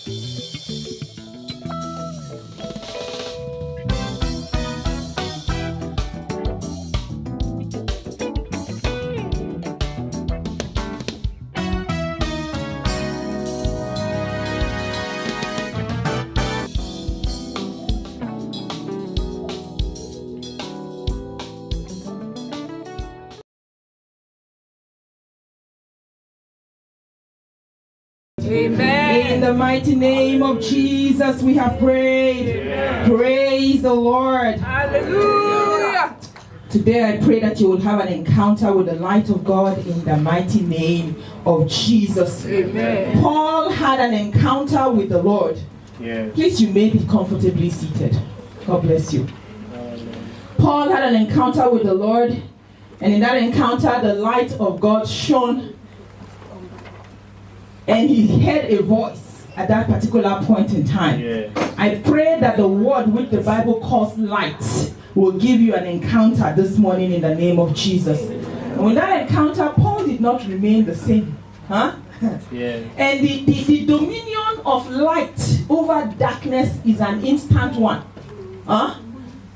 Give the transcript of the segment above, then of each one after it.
Amen. In the mighty name of Jesus, we have prayed. Amen. Praise the Lord. Hallelujah. Today I pray that you will have an encounter with the light of God in the mighty name of Jesus. Amen. Paul had an encounter with the Lord. Yes. Please, you may be comfortably seated. God bless you. Paul had an encounter with the Lord, and in that encounter, the light of God shone, and he heard a voice at that particular point in time. Yes. I pray that the word which the Bible calls light will give you an encounter this morning in the name of Jesus. And with that encounter, Paul did not remain the same. Huh? Yes. And the dominion of light over darkness is an instant one. Huh?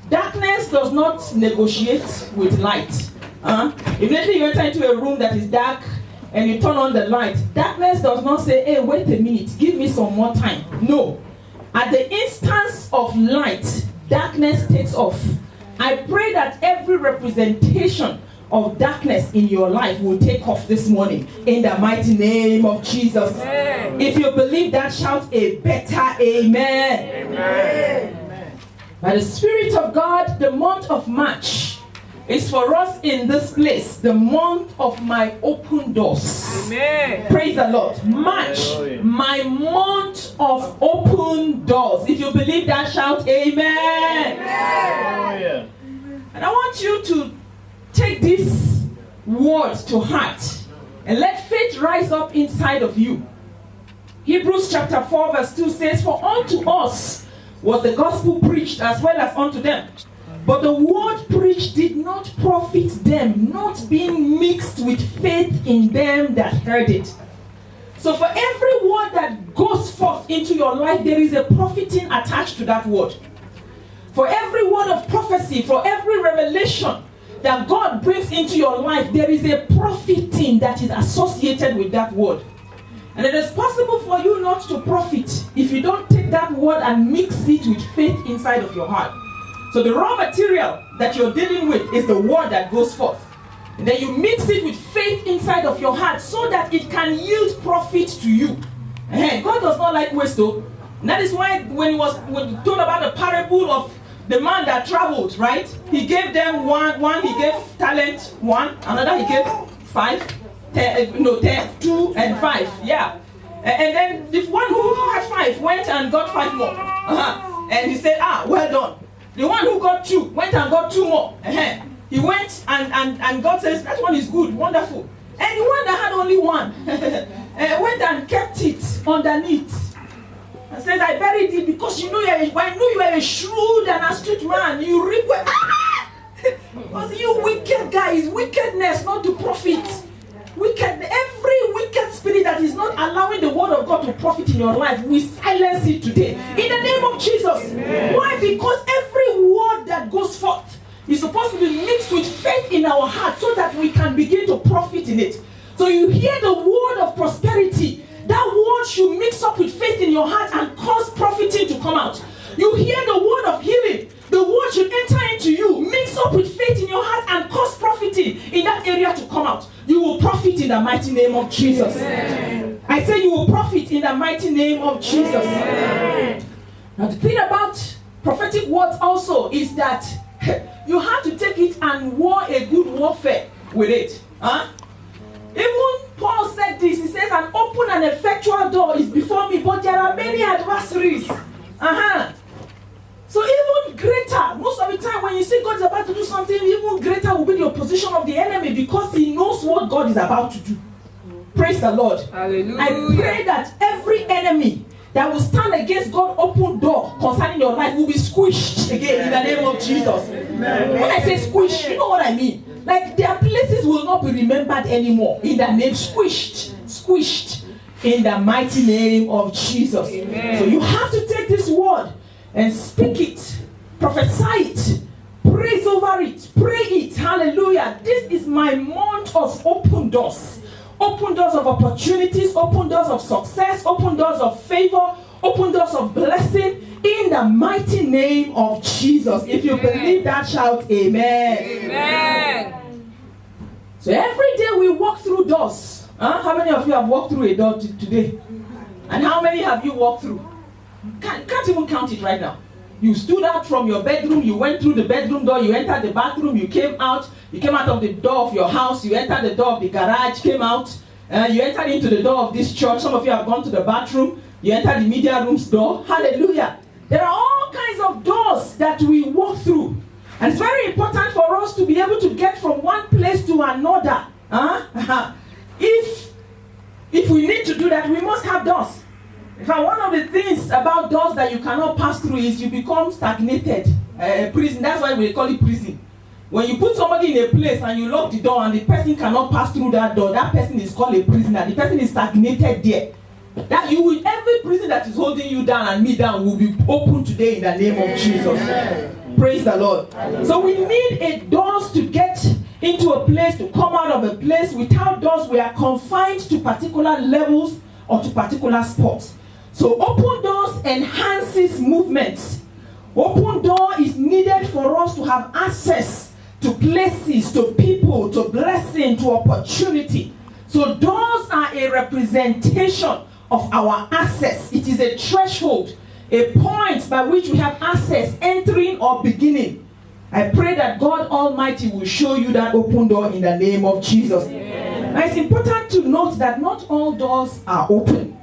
Darkness does not negotiate with light. Immediately you enter into a room that is dark and you turn on the light, darkness does not say, hey, wait a minute, give me some more time. No. At the instance of light, darkness takes off. I pray that every representation of darkness in your life will take off this morning in the mighty name of Jesus. Amen. If you believe that, shout a better amen. Amen. By the Spirit of God, the month of March is for us in this place, the month of my open doors. Amen. Praise the Lord. March, Hallelujah. my month of open doors. If you believe that, shout amen. Hallelujah. And I want you to take this word to heart and let faith rise up inside of you. Hebrews chapter 4 verse 2 says, for unto us was the gospel preached as well as unto them. But the word preached did not profit them, not being mixed with faith in them that heard it. So for every word that goes forth into your life, there is a profiting attached to that word. For every word of prophecy, for every revelation that God brings into your life, there is a profiting that is associated with that word. And it is possible for you not to profit if you don't take that word and mix it with faith inside of your heart. So the raw material that you're dealing with is the word that goes forth. And then you mix it with faith inside of your heart so that it can yield profit to you. God does not like waste though. And that is why when he told about the parable of the man that traveled, right? He gave them one, he gave talent 1, another he gave 5, 10, 2 and 5. Yeah. And then the one who had 5 went and got 5 more. And he said, well done. The one who got 2 went and got 2 more. He went and God says, that one is good, wonderful. And the one that had only 1 went and kept it underneath. And says, I buried it because I knew you were a shrewd and astute man. You reap well. Because you wicked guys, wickedness not to profit. Every wicked spirit that is not allowing the word of God to profit in your life, we silence it today. In the name of Jesus. Amen. Why? Because every word that goes forth is supposed to be mixed with faith in our heart so that we can begin to profit in it. So you hear the word of prosperity. That word should mix up with faith in your heart and cause profiting to come out. You hear the word of healing. The word should enter into you, mix up with faith in your heart and cause profiting in that area to come out. You will profit in the mighty name of Jesus. Amen. I say you will profit in the mighty name of Jesus. Amen. Now the thing about prophetic words also is that you have to take it and war a good warfare with it. Even Paul said this. He says, an open and effectual door is before me, but there are many adversaries. So even greater, most of the time when you see God is about to do something, even greater will be the opposition of the enemy because he knows what God is about to do. Praise the Lord. Hallelujah. I pray that every enemy that will stand against God's open door concerning your life will be squished again in the name of Jesus. Amen. When I say squished, you know what I mean? Like their places will not be remembered anymore in the name squished. in the mighty name of Jesus. Amen. So you have to take this word and speak it, prophesy it, praise over it, pray it. Hallelujah. This is my month of open doors. Open doors of opportunities, open doors of success, open doors of favor, open doors of blessing in the mighty name of Jesus. If you believe that, shout amen. Amen. So every day we walk through doors. How many of you have walked through a door today? And how many have you walked through? Can't even count it right now. You stood out from your bedroom, you went through the bedroom door, you entered the bathroom, you came out of the door of your house, you entered the door of the garage, came out, you entered into the door of this church. Some of you have gone to the bathroom, you entered the media room's door. Hallelujah. There are all kinds of doors that we walk through. And it's very important for us to be able to get from one place to another. If we need to do that, we must have doors. In fact, one of the things about doors that you cannot pass through is you become stagnated. Prison, that's why we call it prison. When you put somebody in a place and you lock the door and the person cannot pass through that door, that person is called a prisoner. The person is stagnated there. That you will, every prison that is holding you down and me down will be open today in the name of Jesus. Amen. Praise the Lord. So we need a doors to get into a place, to come out of a place. Without doors, we are confined to particular levels or to particular spots. So open doors enhances movements. Open door is needed for us to have access to places, to people, to blessing, to opportunity. So doors are a representation of our access. It is a threshold, a point by which we have access, entering or beginning. I pray that God Almighty will show you that open door in the name of Jesus. Amen. Now it's important to note that not all doors are open.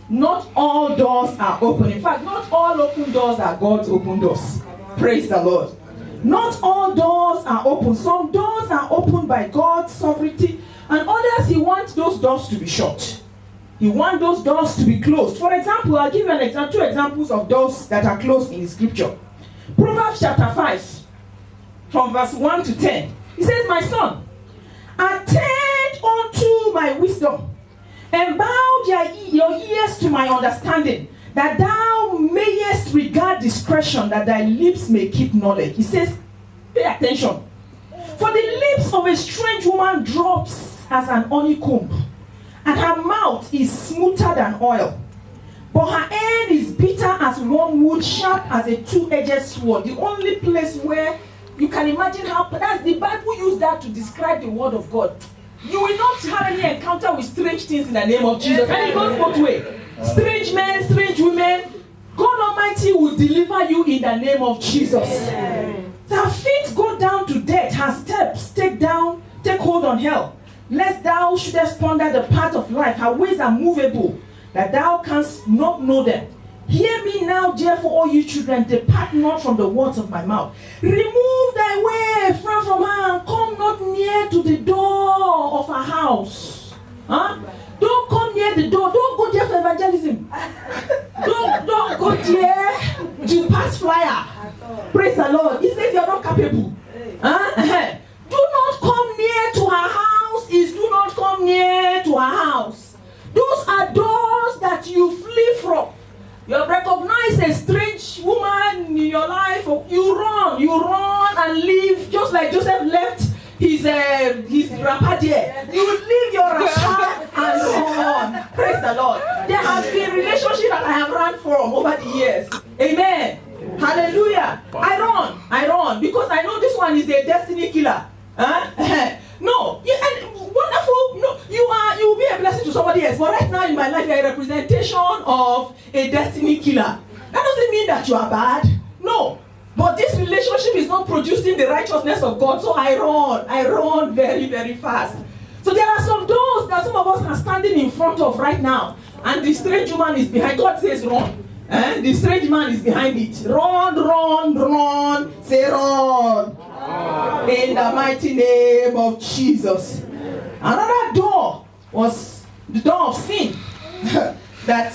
Not all doors are open. In fact, not all open doors are God's open doors. Praise the Lord. Not all doors are open. Some doors are opened by God's sovereignty, and others He wants those doors to be shut. He wants those doors to be closed. For example, I'll give you an example, 2 examples of doors that are closed in the scripture. Proverbs chapter 5, from verse 1 to 10. He says, "My son, attend unto my wisdom, and bow your ears to my understanding, that thou mayest regard discretion, that thy lips may keep knowledge." He says, pay attention. "For the lips of a strange woman drops as an honeycomb, and her mouth is smoother than oil. But her end is bitter as wormwood, sharp as a two-edged sword." The only place where you can imagine how, that's the Bible used that to describe the word of God. You will not have any encounter with strange things in the name of Jesus. And it goes both ways. Strange men, strange women, God Almighty will deliver you in the name of Jesus. Her feet go down to death, her steps take hold on hell. Lest thou shouldest ponder the path of life, her ways are movable, that thou canst not know them. Hear me now, therefore, all you children, depart not from the words of my mouth. Remove thy way far from her, and come not near to the door of her house. Don't come near the door. Don't go there for evangelism. Don't go there to pass flyer. Praise the Lord. He says you're not capable. Do not come near to her house. Do not come near to her house. Those are doors that you flee from. You have recognized a strange woman in your life. You run and leave, just like Joseph left his wrapper there. You leave your wrapper and run. Praise the Lord. There has been relationship that I have run from over the years. Amen. Hallelujah. I run because I know this one is a destiny killer. No, and wonderful. No, you will be a blessing to somebody else. But right now in my life, you are a representation of a destiny killer. That doesn't mean that you are bad. No, but this relationship is not producing the righteousness of God. So I run very, very fast. So there are some doors that some of us are standing in front of right now, and the strange woman is behind. God says run. The strange man is behind it. Run. Say run. In the mighty name of Jesus. Another door was the door of sin that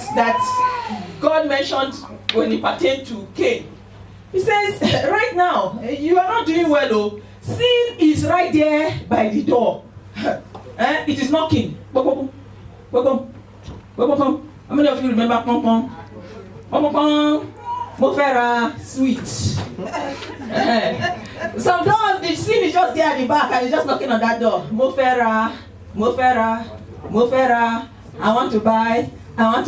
God mentioned when it pertained to Cain. He says, right now, you are not doing well, though. Sin is right there by the door. It is knocking. How many of you remember pom pom? Pom pom. Mofera sweet. Sometimes the sin is just there at the back and he's just knocking on that door. Mofera. I want to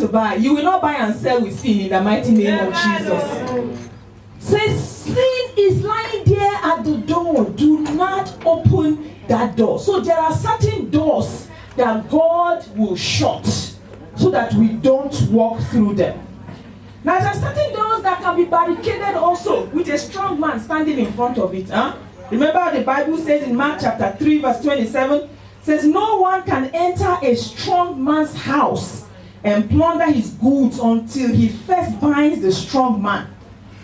buy. You will not buy and sell with sin in the mighty name of Jesus. Says sin is lying there at the door. Do not open that door. So there are certain doors that God will shut so that we don't walk through them. Now there are certain doors that can be barricaded also with a strong man standing in front of it. Remember the Bible says in Mark chapter 3 verse 27, says no one can enter a strong man's house and plunder his goods until he first binds the strong man.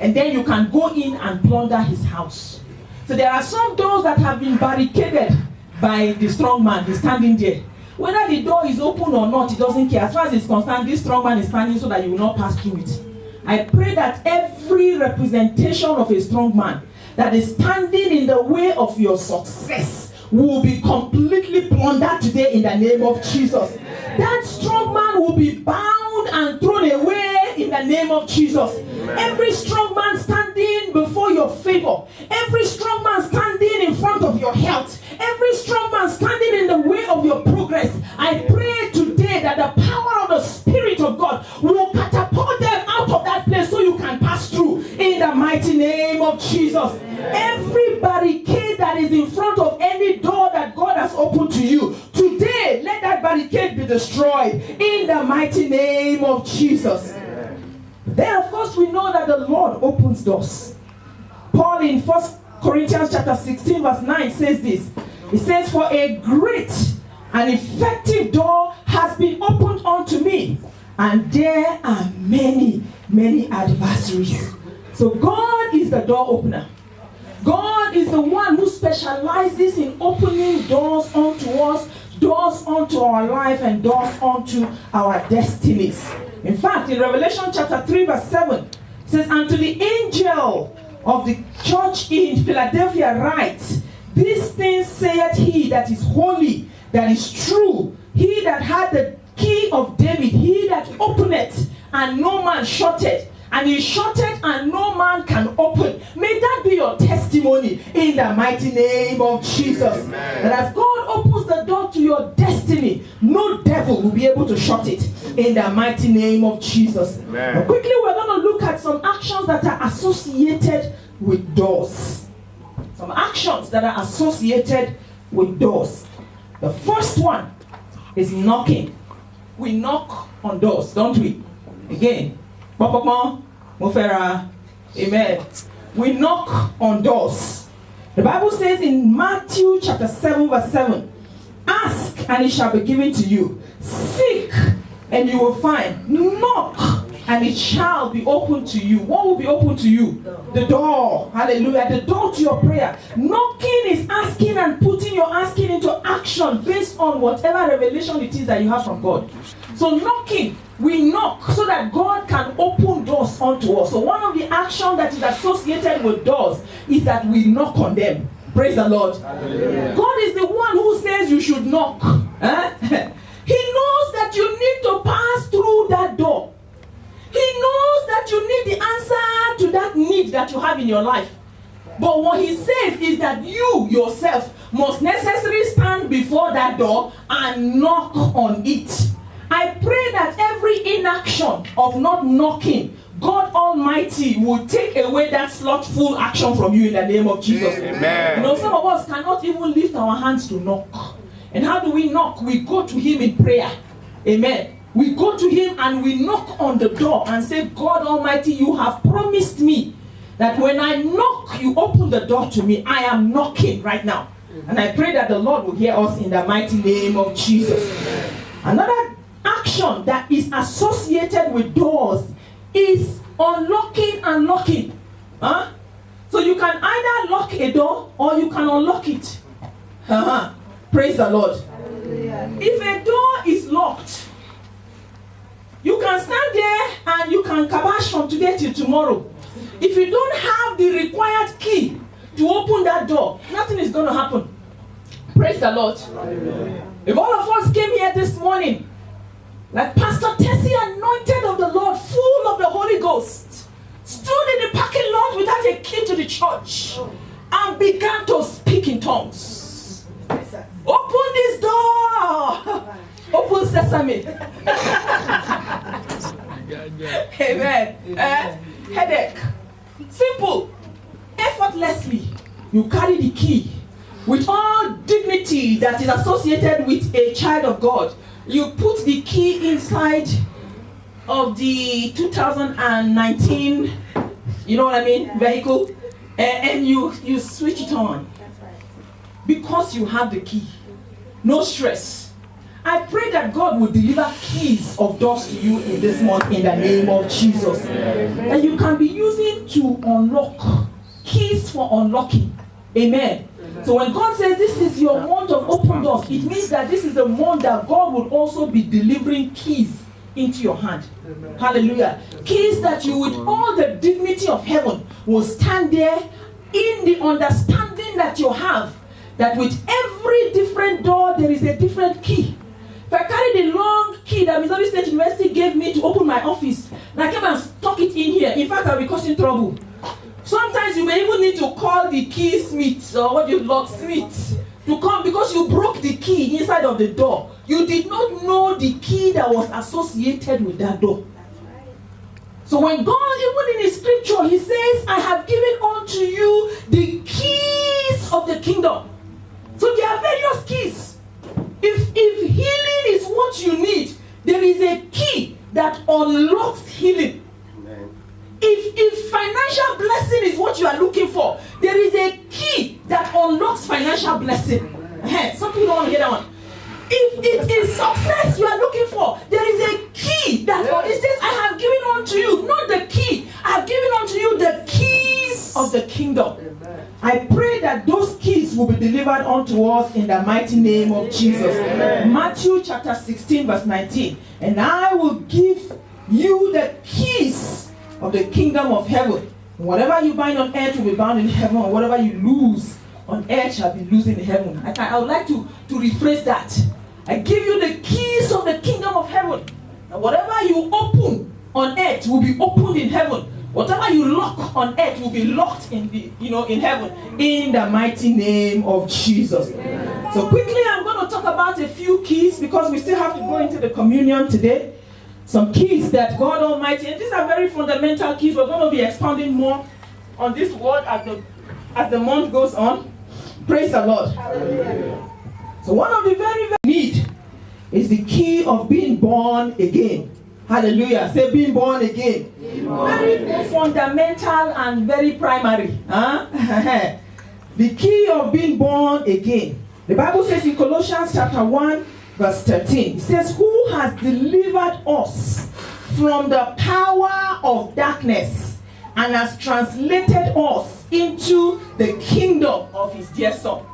And then you can go in and plunder his house. So there are some doors that have been barricaded by the strong man. He's standing there. Whether the door is open or not, he doesn't care. As far as he's concerned, this strong man is standing so that you will not pass through it. I pray that every representation of a strong man that is standing in the way of your success will be completely plundered today in the name of Jesus. That strong man will be bound and thrown away in the name of Jesus. Every strong man standing before your favor, every strong man standing in front of your health, every strong man standing in the way of your progress, I pray today that the power of the Spirit of God will catapult them out of that place so you can pass through in the mighty name of Jesus. Every barricade that is in front of any door that God has opened to you, today let that barricade be destroyed in the mighty name of Jesus. Then of course we know that the Lord opens doors. Paul in 1 Corinthians chapter 16 verse 9 says this. He says, for a great and effective door has been opened unto me, and there are many adversaries. So God is the door opener. God is the one who specializes in opening doors unto us, doors unto our life, and doors unto our destinies. In fact, in Revelation chapter 3 verse 7, it says, and to the angel of the church in Philadelphia write, these things saith he that is holy, that is true, he that had the key of David, he that openeth, and no man shutteth, and he shutteth and no man can open. May that be your testimony in the mighty name of Jesus. Amen. That as God opens the door to your destiny, no devil will be able to shut it in the mighty name of Jesus. Now, quickly, we're going to look at some actions that are associated with doors. Some actions that are associated with doors. The first one is knocking. We knock on doors, don't we? Again. Amen. We knock on doors. The Bible says in Matthew chapter 7 verse 7, ask and it shall be given to you. Seek and you will find. Knock and it shall be open to you. What will be open to you? The door. Hallelujah. The door to your prayer. Knocking is asking and putting your asking into action based on whatever revelation it is that you have from God. So knocking, we knock so that God can open doors unto us. So one of the actions that is associated with doors is that we knock on them. Praise the Lord. Hallelujah. God is the one who says you should knock. He knows that you need to pass through that door. He knows that you need the answer to that need that you have in your life. But what he says is that you yourself must necessarily stand before that door and knock on it. I pray that every inaction of not knocking, God Almighty will take away that slothful action from you in the name of Jesus. Amen. You know, some of us cannot even lift our hands to knock. And how do we knock? We go to him in prayer. Amen. We go to him and we knock on the door and say, God Almighty, you have promised me that when I knock, you open the door to me. I am knocking right now. And I pray that the Lord will hear us in the mighty name of Jesus. Another action that is associated with doors is unlocking and locking. So you can either lock a door or you can unlock it. Praise the Lord. If a door is locked, you can stand there and you can kabash from today till tomorrow. If you don't have the required key to open that door, nothing is going to happen. Praise the Lord. If all of us came here this morning like Pastor Tessie, anointed of the Lord, full of the Holy Ghost, stood in the parking lot without a key to the church and began to speak in tongues. Open this door. Open sesame. Amen. Headache. Simple. Effortlessly, you carry the key with all dignity that is associated with a child of God. You put the key inside of the 2019, you know what I mean, vehicle, and you switch it on. Because you have the key. No stress. I pray that God will deliver keys of doors to you in this month in the name of Jesus. That you can be using to unlock. Keys for unlocking. Amen. So when God says this is your month of open doors, it means that this is the month that God will also be delivering keys into your hand. Amen. Hallelujah. Keys that you, with all the dignity of heaven, will stand there in the understanding that you have that with every different door there is a different key. If I carry the long key that Missouri State University gave me to open my office, and I came and stuck it in here, in fact I'll be causing trouble. Sometimes you may even need to call the key smith or what you locksmith to come because you broke the key inside of the door. You did not know the key that was associated with that door. So when God, even in his scripture, he says, I have given unto you the keys of the kingdom. So there are various keys. If healing is what you need, there is a key that unlocks healing. If financial blessing is what you are looking for, there is a key that unlocks financial blessing. Some people don't want to hear that one. If it is success you are looking for, there is a key that it says, I have given unto you, not the key. I have given unto you the keys of the kingdom. I pray that those keys will be delivered unto us in the mighty name of Jesus. Matthew chapter 16 verse 19. And I will give you the keys of the kingdom of heaven. Whatever you bind on earth will be bound in heaven, and whatever you lose on earth shall be loosed in heaven. I would like to rephrase that. I give you the keys of the kingdom of heaven. And whatever you open on earth will be opened in heaven. Whatever you lock on earth will be locked in in heaven. In the mighty name of Jesus. So quickly I'm going to talk about a few keys because we still have to go into the communion today. Some keys that God Almighty, and these are very fundamental keys. We're going to be expounding more on this word as the month goes on. Praise the Lord. Hallelujah. So one of the very need is the key of being born again. Hallelujah. Say being born again. Very fundamental and very primary. The key of being born again. The Bible says in Colossians chapter 1 verse 13, it says, who has delivered us from the power of darkness and has translated us into the kingdom of his dear son.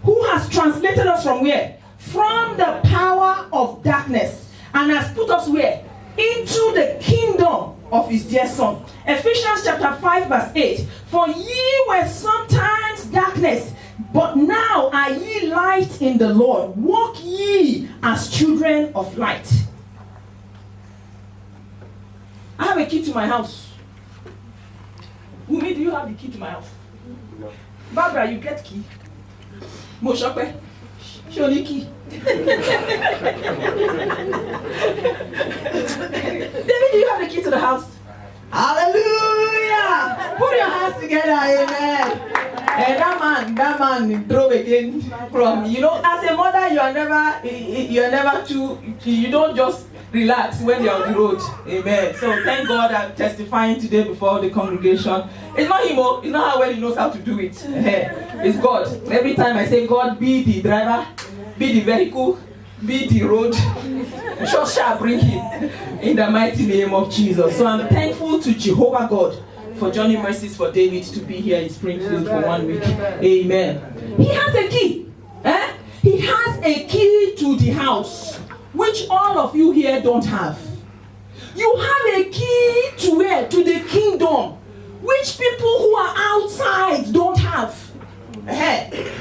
Who has translated us from where? From the power of darkness and has put us where? Into the kingdom of his dear son. Ephesians chapter 5 verse 8, for ye were sometimes darkness, but now are ye light in the Lord. Walk ye as children of light. I have a key to my house. Wumi, do you have the key to my house? No. Barbara, you get key. Moshope, show the key. David, do you have the key to the house? Hallelujah! Put your hands together, amen. And that man drove again from, as a mother, you are never too, you don't just relax when you're on the road. Amen. So thank God I'm testifying today before the congregation. It's not him, it's not how well he knows how to do it. It's God. Every time I say, God, be the driver, be the vehicle, be the road, just shall bring him in the mighty name of Jesus. So I'm thankful to Jehovah God for Johnny Mercies for David to be here in Springfield for 1 week. Amen. He has a key. He has a key to the house, which all of you here don't have. You have a key to where? To the kingdom, which people who are outside don't have.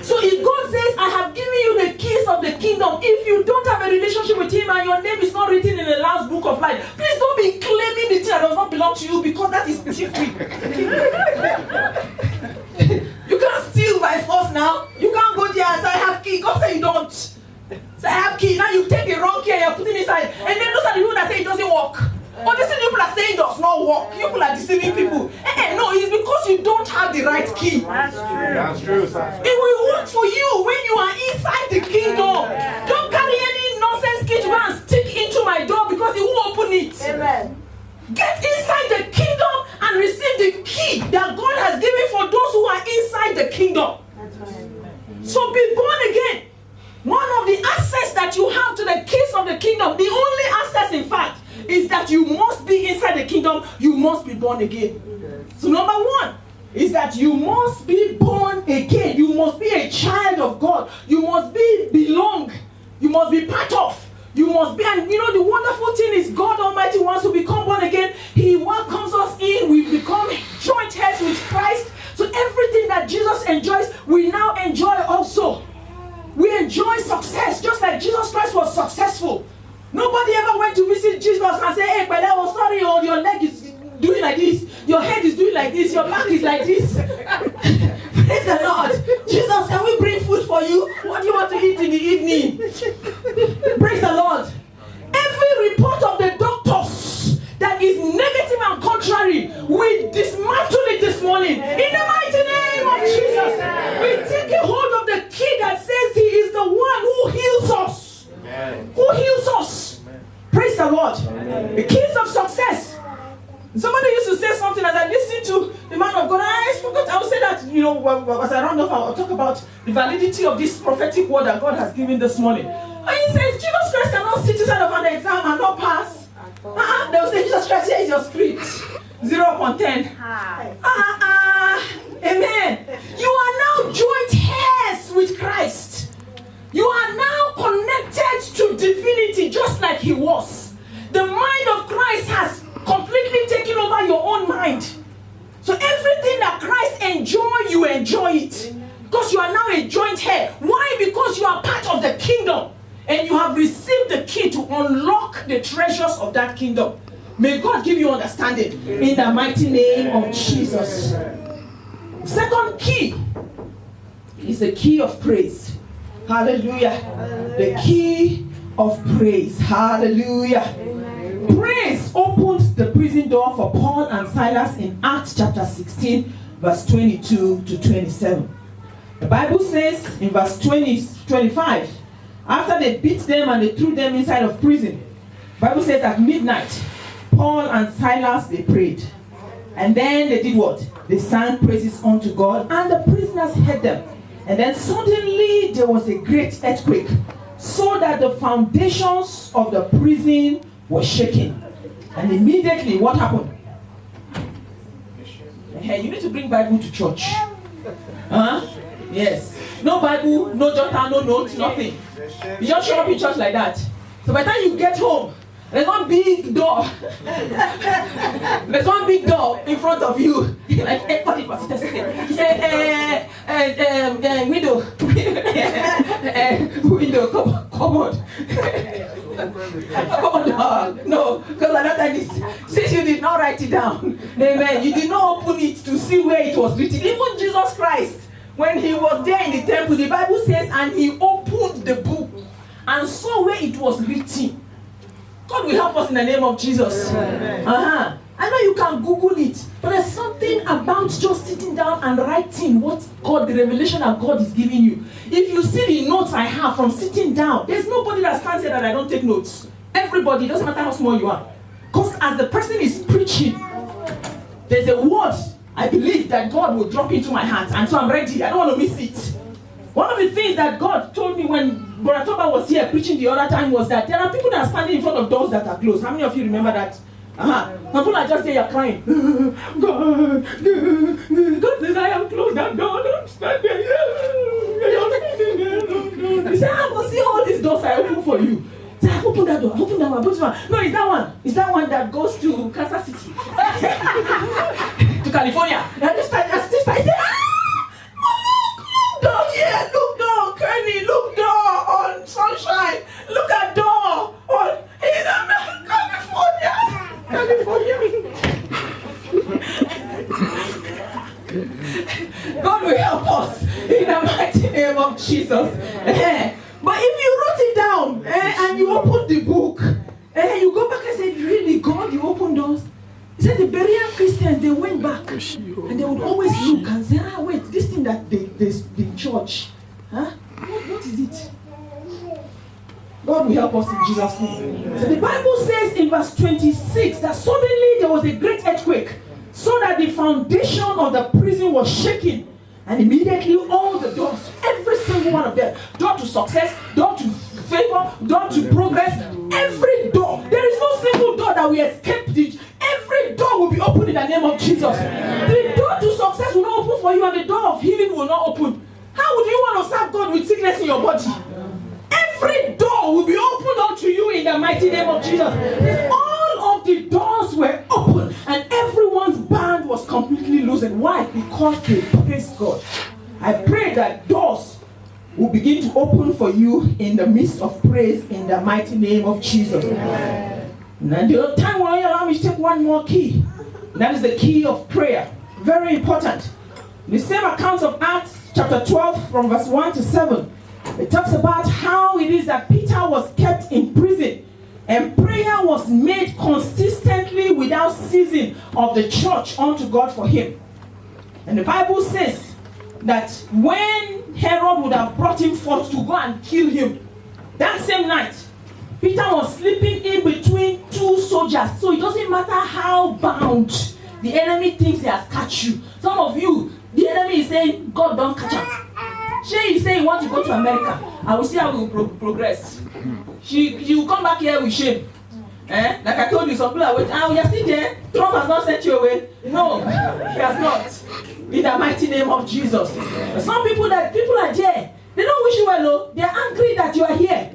So if God says, I have given you the keys of the kingdom, if you don't have a relationship with him and your name is not written in the last book of life, please don't be claiming the thing that does not belong to you, because that is free. You can't steal by force now. You can't go there and say, I have key. God said you don't. Say, I have key. Now you take the wrong key and you're putting it inside. And then those are the people that say it doesn't work. Or these people are saying it does not work. You people are deceiving people. No, it's because you don't have the right key. That's true, sir. It will work for you when you are inside the kingdom. Don't carry any nonsense key to go and stick into my door, because it won't open it. Amen. Get inside the kingdom and receive the key that God has given for those who are inside the kingdom. So be born again. One of the access that you have to the keys of the kingdom, the only access in fact, is that you must be inside the kingdom. You must be born again. So number one is that you must be born again. You must be a child of God. You must belong. You must be part of. You must be, and you know the wonderful thing is God Almighty wants to become born again. He welcomes us in. We become joint heirs with Christ. So everything that Jesus enjoys, we now enjoy also. We enjoy success just like Jesus Christ was successful. Nobody ever went to visit Jesus and say, hey, but oh, sorry, oh, your leg is doing like this. Your head is doing like this. Your back is like this. Praise the Lord. Jesus, can we bring food for you? What do you want to eat in the evening? Praise the Lord. Every report of the doctors that is negative and contrary, we dismantle it this morning. In the mighty name of Jesus, we take a hold of the key that says he is the one who heals us. Amen. Who heals us. Amen. Praise the Lord. Amen. The keys of success. Somebody used to say something as I listened to the man of God. I forgot. I will say that, you know, as I round off, I'll talk about the validity of this prophetic word that God has given this morning. And he says, Jesus Christ cannot sit inside of an exam and not pass. They will say, Jesus Christ, here is your script. 0 upon 10. Amen. You are now joint heirs with Christ. You are now connected to divinity just like he was. The mind of Christ has completely taken over your own mind. So everything that Christ enjoys, you enjoy it. Because you are now a joint heir. Why? Because you are part of the kingdom. And you have received the key to unlock the treasures of that kingdom. May God give you understanding in the mighty name of Jesus. Second key is the key of praise. Hallelujah. The key of praise. Hallelujah. Praise opened the prison door for Paul and Silas in Acts chapter 16, verse 22 to 27. The Bible says in verse 25, after they beat them and they threw them inside of prison, the Bible says at midnight, Paul and Silas, they prayed. And then they did what? They sang praises unto God, and the prisoners heard them. And then suddenly there was a great earthquake, so that the foundations of the prison were shaking. And immediately what happened? Hey, you need to bring Bible to church. Yes. No Bible, no jotter, no notes, nothing. You just show up in church like that. So by the time you get home, there's one big door. There's one big door in front of you. Like everybody was saying. Window. Window, cupboard. No, because another time this, since you did not write it down, amen, you did not open it to see where it was written. Even Jesus Christ, when he was there in the temple, the Bible says, and he opened the book and saw where it was written. God will help us in the name of Jesus. I know you can Google it, but there's something about just sitting down and writing what God, the revelation that God is giving you. If you see the notes I have from sitting down, there's nobody that stands here that I don't take notes. Everybody, doesn't matter how small you are. Because as the person is preaching, there's a word I believe that God will drop into my heart, and so I'm ready. I don't want to miss it. One of the things that God told me when Brother Toba was here preaching the other time was that there are people that are standing in front of doors that are closed. How many of you remember that? Some people are just there, you're crying. God says, I have closed that door. Don't stand there. He said, I will see all these doors I open for you. Say, I open that door, open that one, open that one. No, it's that one. It's that one that goes to Kansas City. To California. And I said, of Jesus. But if you wrote it down and you opened the book, you go back and say, really, God, you opened doors? He said the Berean Christians, they went back and they would always look and say, wait, this thing that the church, what is it? God will help us in Jesus' name. So the Bible says in verse 26 that suddenly there was a great earthquake, so that the foundation of the prison was shaken. And immediately all the doors, every single one of them, door to success, door to favor, door to progress, every door, there is no single door that we escape. Every door will be opened in the name of Jesus. The door to success will not open for you, and the door of healing will not open. How would you want to serve God with sickness in your body? Every door will be opened unto you in the mighty name of Jesus. All of the doors were open, and everyone's band was completely loosened. Why? Because they praised God. I pray that doors will begin to open for you in the midst of praise in the mighty name of Jesus. Now, the time will only allow me to take one more key. That is the key of prayer. Very important. The same account of Acts chapter 12 from verse 1 to 7. It talks about how it is that Peter was kept in prison and prayer was made consistently without ceasing of the church unto God for him. And the Bible says that when Herod would have brought him forth to go and kill him, that same night, Peter was sleeping in between two soldiers. So it doesn't matter how bound the enemy thinks he has catch you. Some of you, the enemy is saying, God don't catch us. She is saying, you want to go to America. I will see how we will progress. She will come back here with shame. Like I told you, some people are waiting. You are still there. Trump has not sent you away. No, he has not. In the mighty name of Jesus. Some people are there. They don't wish you well. They are angry that you are here.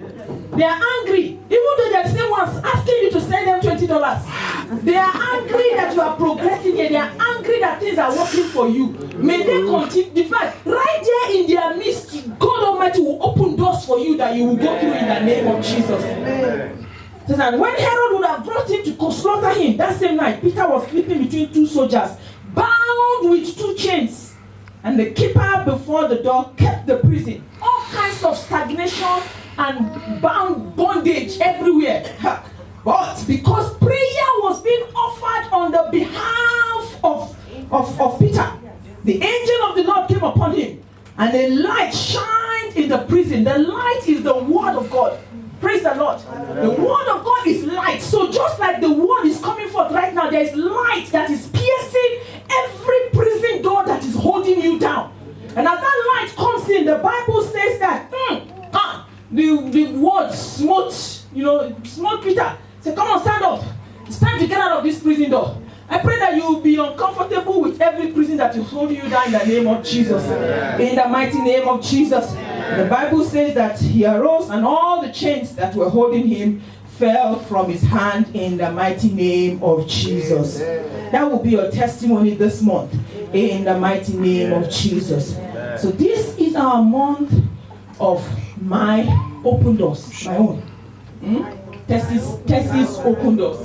They are angry. Even though they are the same ones asking you to send them $20. They are angry that you are progressing here. They are angry that things are working for you. May they continue. In fact, right there in their midst, God Almighty will open doors for you that you will go through in the name of Jesus. Amen. And when Herod would have brought him to slaughter him, that same night, Peter was sleeping between two soldiers, bound with two chains. And the keeper before the door kept the prison. All kinds of stagnation and bondage everywhere. But because prayer was being offered on the behalf of Peter, the angel of the Lord came upon him, and a light shined in the prison. The light is the word of God. Praise the Lord. The word of God is light. So just like the word is coming forth right now, there is light that is piercing every prison door that is holding you down. And as that light comes in, the Bible says that the word smote Peter. Say, come on, stand up. It's time to get out of this prison door. I pray that you will be uncomfortable with every prison that is holding you down in the name of Jesus. In the mighty name of Jesus. The Bible says that he arose and all the chains that were holding him fell from his hand in the mighty name of Jesus. That will be your testimony this month in the mighty name of Jesus. So this is our month of my open doors, my own. Tessie's open doors.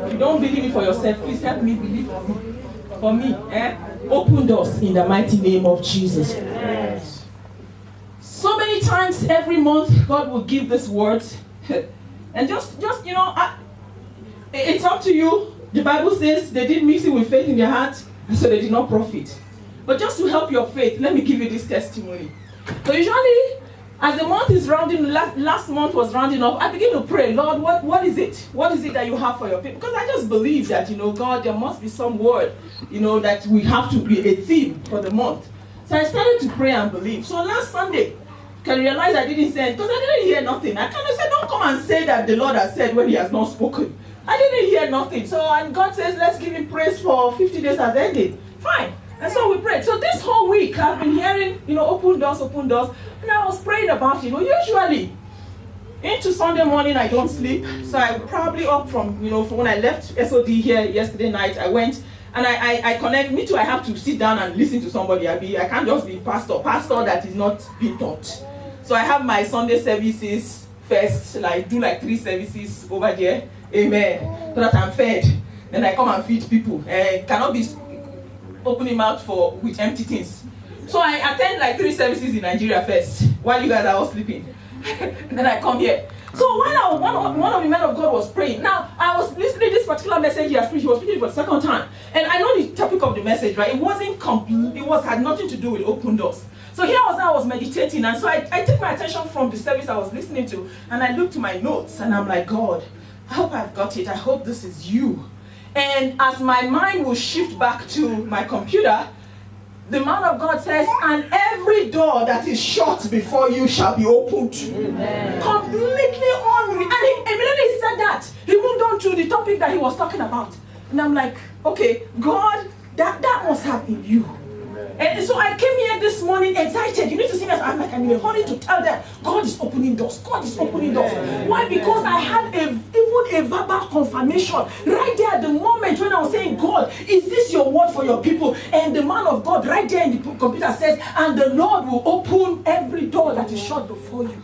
If you don't believe it for yourself, please help me believe for me. Open doors in the mighty name of Jesus. So many times every month, God will give this word. And just it's up to you. The Bible says they didn't mix it with faith in their heart, and so they did not profit. But just to help your faith, let me give you this testimony. So usually, as the month is rounding, last month was rounding up, I begin to pray, Lord, what is it? What is it that you have for your people? Because I just believe that, God, there must be some word, that we have to be a theme for the month. So I started to pray and believe. So last Sunday, can you realize I didn't say it? Because I didn't hear nothing. I kind of said, don't come and say that the Lord has said when he has not spoken. I didn't hear nothing. So, and God says, let's give him praise for 50 days has ended. Fine. And so we prayed. So this whole week, I've been hearing, open doors. And I was praying about it. Usually, into Sunday morning, I don't sleep. So I'm probably up from when I left SOD here yesterday night, I went and I connect. Me too, I have to sit down and listen to somebody. I can't just be pastor that is not being taught. So I have my Sunday services first, do 3 services over there. Amen. So that I'm fed. Then I come and feed people. Cannot be opening mouth with empty things. So I attend 3 services in Nigeria first. while you guys are all sleeping. And then I come here. So while one of the men of God was praying, now I was listening to this particular message he was preaching for the second time. And I know the topic of the message, right? It wasn't complete, had nothing to do with open doors. So here I was meditating, and so I took my attention from the service I was listening to, and I looked to my notes, and I'm like, God, I hope I've got it. I hope this is you. And as my mind will shift back to my computer, the man of God says, and every door that is shut before you shall be opened. Amen. Completely on. And immediately he said that, he moved on to the topic that he was talking about. And I'm like, okay, God, that must have been you. And so I came here this morning excited. You need to see that I'm in a hurry to tell them, God is opening doors. God is opening doors. Why? Because I had even a verbal confirmation right there at the moment when I was saying, God, is this your word for your people? And the man of God right there in the computer says, and the Lord will open every door that is shut before you.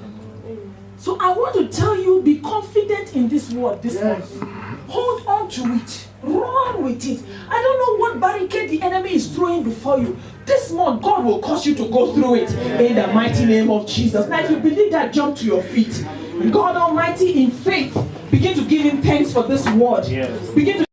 So I want to tell you, be confident in this word this morning. Hold on to it. Run with it. I don't know what barricade the enemy is throwing before you. This month, God will cause you to go through it in the mighty name of Jesus. Now, if you believe that, jump to your feet. God Almighty, in faith, begin to give him thanks for this word. Begin to